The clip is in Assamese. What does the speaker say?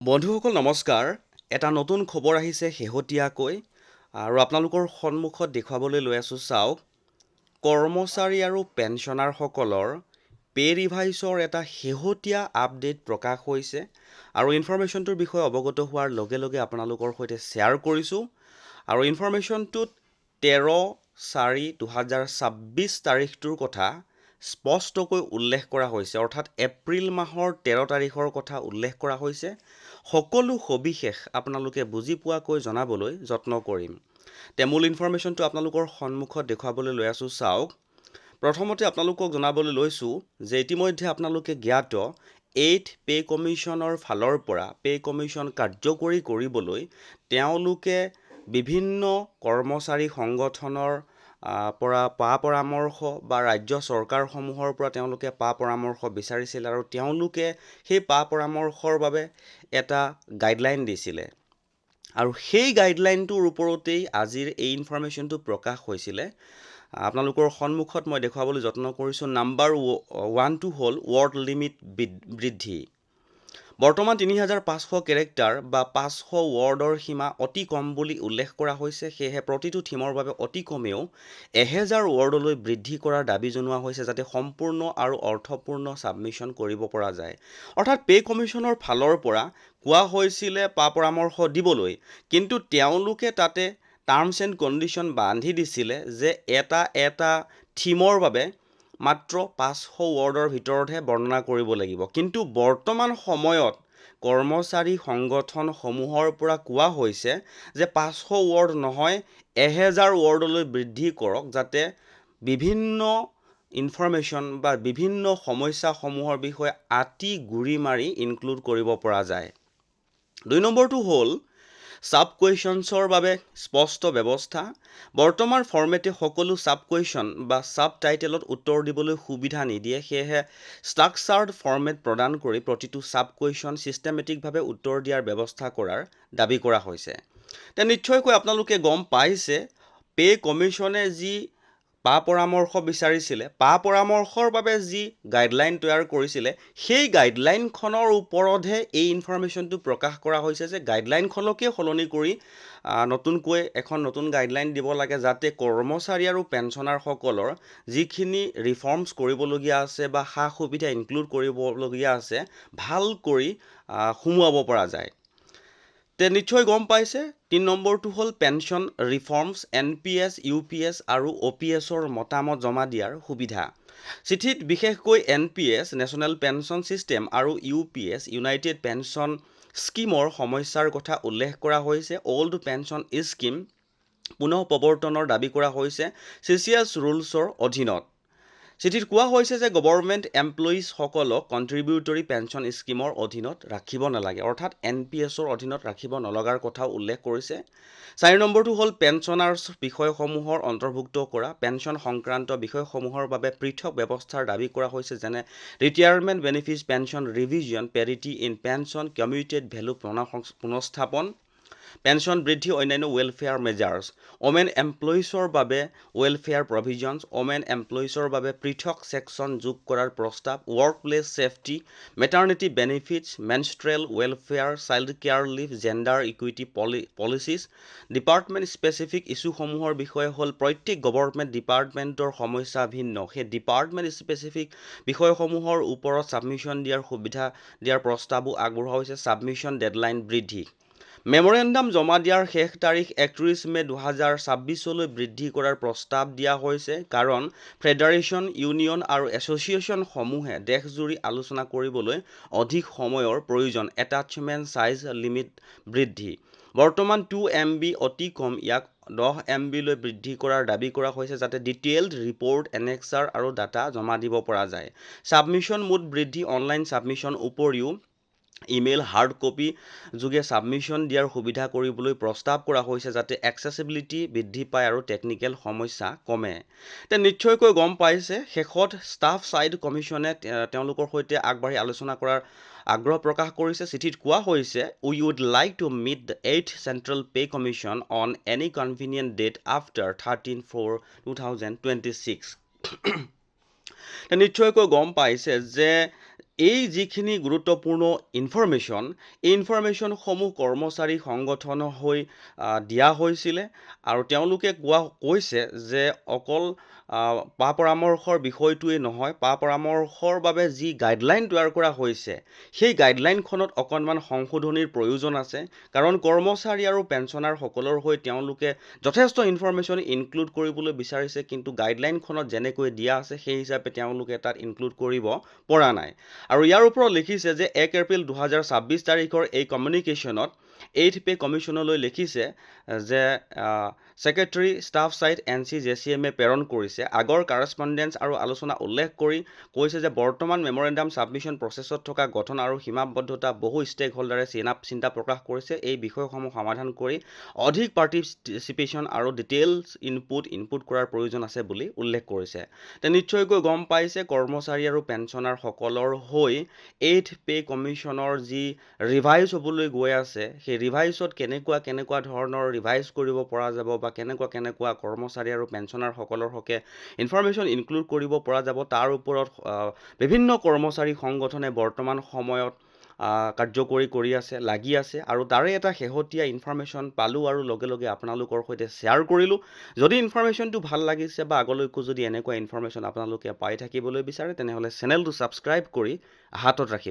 বন্ধুসকল নমস্কাৰ। এটা নতুন খবৰ আহিছে শেহতীয়াকৈ আৰু আপোনালোকৰ সন্মুখত দেখুৱাবলৈ লৈ আছোঁ। চাওক, কৰ্মচাৰী আৰু পেঞ্চনাৰসকলৰ পে ৰিভাইজৰ এটা শেহতীয়া আপডেট প্ৰকাশ হৈছে আৰু ইনফৰমেশ্যনটোৰ বিষয়ে অৱগত হোৱাৰ লগে লগে আপোনালোকৰ সৈতে শ্বেয়াৰ কৰিছোঁ। আৰু ইনফৰমেশ্যনটোত 13/4/2026 তাৰিখটোৰ কথা স্পষ্টকৈ উল্লেখ কৰা হৈছে, অৰ্থাৎ এপ্ৰিল মাহৰ 13 তাৰিখৰ কথা উল্লেখ কৰা হৈছে। সকলো সবিশেষ আপোনালোকে বুজি পোৱাকৈ জনাবলৈ যত্ন কৰিম। মূল ইনফৰমেশ্যনটো আপোনালোকৰ সন্মুখত দেখুৱাবলৈ লৈ আছোঁ। চাওক, প্ৰথমতে আপোনালোকক জনাবলৈ লৈছোঁ যে ইতিমধ্যে আপোনালোকে জ্ঞাত 8th পে কমিশ্যনৰ ফালৰ পৰা পে কমিশ্যন কাৰ্যকৰী কৰিবলৈ তেওঁলোকে বিভিন্ন কৰ্মচাৰী সংগঠনৰ পৰা পৰামৰ্শ বা ৰাজ্য চৰকাৰসমূহৰ পৰা তেওঁলোকে পৰামৰ্শ বিচাৰিছিল আৰু তেওঁলোকে সেই পৰামৰ্শৰ বাবে এটা গাইডলাইন দিছিলে আৰু সেই গাইডলাইনটোৰ ওপৰতেই আজিৰ এই ইনফৰমেশ্যনটো প্ৰকাশ হৈছিলে। আপোনালোকৰ সন্মুখত মই দেখুৱাবলৈ যত্ন কৰিছোঁ। নাম্বাৰ 1টো হ'ল ৱৰ্ড লিমিট বৃদ্ধি। বৰ্তমান 3500 কেৰেক্টাৰ বা 500 ৱৰ্ডৰ সীমা অতি কম বুলি উল্লেখ কৰা হৈছে। সেয়েহে প্ৰতিটো থিমৰ বাবে অতি কমেও 1000 ৱৰ্ডলৈ বৃদ্ধি কৰাৰ দাবী জনোৱা হৈছে, যাতে সম্পূৰ্ণ আৰু অৰ্থপূৰ্ণ ছাবমিশ্যন কৰিব পৰা যায়। অৰ্থাৎ পে কমিশ্যনৰ ফালৰ পৰা কোৱা হৈছিলে পৰামৰ্শ দিবলৈ, কিন্তু তেওঁলোকে তাতে টাৰ্মছ এণ্ড কণ্ডিশ্যন বান্ধি দিছিলে যে এটা থিমৰ বাবে মাত্ৰ 500 ৱৰ্ডৰ ভিতৰতহে বৰ্ণনা কৰিব লাগিব। কিন্তু বৰ্তমান সময়ত কৰ্মচাৰী সংগঠনসমূহৰ পৰা কোৱা হৈছে যে 500 ৱৰ্ড নহয়, 1000 ৱৰ্ডলৈ বৃদ্ধি কৰক, যাতে বিভিন্ন ইনফৰমেশ্যন বা বিভিন্ন সমস্যাসমূহৰ বিষয়ে আঁতি গুৰি মাৰি ইনক্লুড কৰিব পৰা যায়। 2 নম্বৰটো হ'ল ছাব কুৱেশ্যনছৰ বাবে স্পষ্ট ব্যৱস্থা। বৰ্তমান ফৰ্মেটে সকলো ছাব কুৱেশ্যন বা ছাব টাইটেলত উত্তৰ দিবলৈ সুবিধা নিদিয়ে। সেয়েহে ষ্ট্ৰাকচাৰ্ড ফৰ্মেট প্ৰদান কৰি প্ৰতিটো ছাব কুৱেশ্যন ছিষ্টেমেটিকভাৱে উত্তৰ দিয়াৰ ব্যৱস্থা কৰাৰ দাবী কৰা হৈছে। নিশ্চয়কৈ আপোনালোকে গম পাইছে, পে কমিশ্যনে যি পৰামৰ্শ বিচাৰিছিলে, পৰামৰ্শৰ বাবে যি গাইডলাইন তৈয়াৰ কৰিছিলে, সেই গাইডলাইনখনৰ ওপৰতহে এই ইনফৰমেশ্যনটো প্ৰকাশ কৰা হৈছে যে গাইডলাইনখনকে সলনি কৰি নতুনকৈ এখন নতুন গাইডলাইন দিব লাগে, যাতে কৰ্মচাৰী আৰু পেঞ্চনাৰসকলৰ যিখিনি ৰিফৰ্মছ কৰিবলগীয়া আছে বা সা সুবিধা ইনক্লুড কৰিবলগীয়া আছে ভাল কৰি সুমুৱাব পৰা যায়। নিশ্চয় গম পাইছে। 3 নম্বৰটো হ'ল পেঞ্চন ৰিফৰ্মছ, NPS, UPS আৰু OPSৰ মতামত জমা দিয়াৰ সুবিধা। চিঠিত বিশেষকৈ NPS নেশ্যনেল পেঞ্চন ছিষ্টেম আৰু UPS ইউনাইটেড পেঞ্চন স্কিমৰ সমস্যাৰ কথা উল্লেখ কৰা হৈছে। অল্ড পেঞ্চন স্কিম পুনৰ প্ৰৱৰ্তনৰ দাবী কৰা হৈছে CCS ৰুলছৰ অধীনত। চিঠিত কোৱা হৈছে যে গভৰ্ণমেণ্ট এমপ্লয়িজসকলক কণ্ট্ৰিবিউটৰী পেঞ্চন স্কিমৰ অধীনত ৰাখিব নালাগে, অৰ্থাৎ NPSৰ অধীনত ৰাখিব নলগাৰ কথাও উল্লেখ কৰিছে। 4 নম্বৰটো হ'ল পেঞ্চনাৰ্ছ বিষয়সমূহৰ অন্তৰ্ভুক্ত কৰা পেঞ্চন সংক্ৰান্ত বিষয়সমূহৰ বাবে পৃথক ব্যৱস্থাৰ দাবী কৰা হৈছে, যেনে retirement benefit pension revision, parity in pension, commuted value পুনঃস্থাপন, পেঞ্চন বৃদ্ধি, অন্যান্য ৱেলফেয়াৰ মেজাৰ্ছ, ওমেন এমপ্লয়িজৰ বাবে ৱেলফেয়াৰ প্ৰভিজনছ, ওমেন এমপ্লয়িজৰ বাবে পৃথক ছেকশ্যন যোগ কৰাৰ প্ৰস্তাৱ, work place safety, maternity benefits, menstrual welfare, child care leave, gender equity policies. Department specific ইছ্যুসমূহৰ বিষয়ে হ'ল প্ৰত্যেক গভৰ্ণমেণ্ট ডিপাৰ্টমেণ্টৰ সমস্যা ভিন্ন। সেই ডিপাৰ্টমেণ্ট স্পেচিফিক বিষয়সমূহৰ ওপৰত ছাবমিশ্যন দিয়াৰ সুবিধা দিয়াৰ প্ৰস্তাৱো আগবঢ়োৱা হৈছে। ছাবমিশ্যন ডেডলাইন বৃদ্ধি। মেমৰেণ্ডাম জমা দিয়াৰ শেষ তাৰিখ 31 মে 2026লৈ বৃদ্ধি কৰাৰ প্ৰস্তাৱ দিয়া হৈছে, কাৰণ ফেডাৰেশ্যন, ইউনিয়ন আৰু এছ'চিয়েশ্যনসমূহে দেশজুৰি আলোচনা কৰিবলৈ অধিক সময়ৰ প্ৰয়োজন। এটাচমেণ্ট ছাইজ লিমিট বৃদ্ধি। বৰ্তমান 2 MB অতি কম, ইয়াক 10 MB লৈ বৃদ্ধি কৰাৰ দাবী কৰা হৈছে, যাতে ডিটেইলড ৰিপৰ্ট, এনেক্সাৰ আৰু ডাটা জমা দিব পৰা যায়। ছাবমিশ্যন মুড বৃদ্ধি। অনলাইন ছাবমিশ্যন উপৰিও ইমেইল, হাৰ্ড কপি যোগে ছাবমিশ্যন দিয়াৰ সুবিধা কৰিবলৈ প্ৰস্তাৱ কৰা হৈছে, যাতে একচেচিবিলিটি বৃদ্ধি পায় আৰু টেকনিকেল সমস্যা কমে। নিশ্চয়কৈ গম পাইছে, শেষত ষ্টাফ ছাইড কমিশ্যনে তেওঁলোকৰ সৈতে আগবাঢ়ি আলোচনা কৰাৰ আগ্ৰহ প্ৰকাশ কৰিছে। চিঠিত কোৱা হৈছে, we would like to meet the 8th central pay commission on any convenient date after 13/4/2026। নিশ্চয়কৈ গম পাইছে যে এই যিখিনি গুৰুত্বপূৰ্ণ ইনফৰমেশ্যন, এই ইনফৰমেশ্যনসমূহ কৰ্মচাৰী সংগঠনৰ হৈ দিয়া হৈছিলে আৰু তেওঁলোকে কৈছে যে অকল পৰামৰ্শৰ বিষয়টোৱেই নহয়, পৰামৰ্শৰ বাবে যি গাইডলাইন তৈয়াৰ কৰা হৈছে সেই গাইডলাইনখনত অকণমান সংশোধনীৰ প্ৰয়োজন আছে, কাৰণ কৰ্মচাৰী আৰু পেঞ্চনাৰসকলৰ হৈ তেওঁলোকে যথেষ্ট ইনফৰমেশ্যন ইনক্লুড কৰিবলৈ বিচাৰিছে, কিন্তু গাইডলাইনখনত যেনেকৈ দিয়া আছে সেই হিচাপে তেওঁলোকে তাত ইনক্লুড কৰিব পৰা নাই। আৰু ইয়াৰ ওপৰত লিখিছে যে 1 এপ্ৰিল 2026 তাৰিখৰ এই কমিউনিকেশ্যনত 8th পে কমিশ্যনলৈ লিখিছে যে ছেক্ৰেটাৰী ষ্টাফ ছাইট NCJCMA প্ৰেৰণ কৰিছে আগৰ কাৰেছপণ্ডেঞ্চ আৰু আলোচনা উল্লেখ কৰি কৈছে যে বৰ্তমান মেমৰেণ্ডাম ছাবমিশ্যন প্ৰচেছত থকা গঠন আৰু সীমাবদ্ধতা বহু ষ্টেক হোল্ডাৰে চিন্তা প্ৰকাশ কৰিছে। এই বিষয়সমূহ সমাধান কৰি অধিক পাৰ্টিচিপেশ্যন আৰু ডিটেইলছ ইনপুট কৰাৰ প্ৰয়োজন আছে বুলি উল্লেখ কৰিছে। নিশ্চয়কৈ গম পাইছে কৰ্মচাৰী আৰু পেঞ্চনাৰসকলৰ হৈ 8th পে কমিশ্যনৰ যি ৰিভাইজ হ'বলৈ গৈ আছে সেই ৰিভাইজত কেনেকুৱা ধৰণৰ ৰিভাইজ কৰিব পৰা যাব বা কেনেকুৱা কৰ্মচাৰী আৰু পেঞ্চনাৰসকলৰ হকে ইনফৰমেশ্যন ইনক্লুড কৰিব পৰা যাব, তাৰ ওপৰত বিভিন্ন কৰ্মচাৰী সংগঠনে বৰ্তমান সময়ত কাৰ্যকৰী কৰি আছে, লাগি আছে, আৰু তাৰে এটা শেহতীয়া ইনফৰমেশ্যন পালোঁ আৰু লগে লগে আপোনালোকৰ সৈতে শ্বেয়াৰ কৰিলোঁ। যদি ইনফৰমেশ্যনটো ভাল লাগিছে বা আগলৈকো যদি এনেকুৱা ইনফৰমেশ্যন আপোনালোকে পাই থাকিবলৈ বিচাৰে তেনেহ'লে চেনেলটো ছাবস্ক্ৰাইব কৰি হাতত ৰাখিব।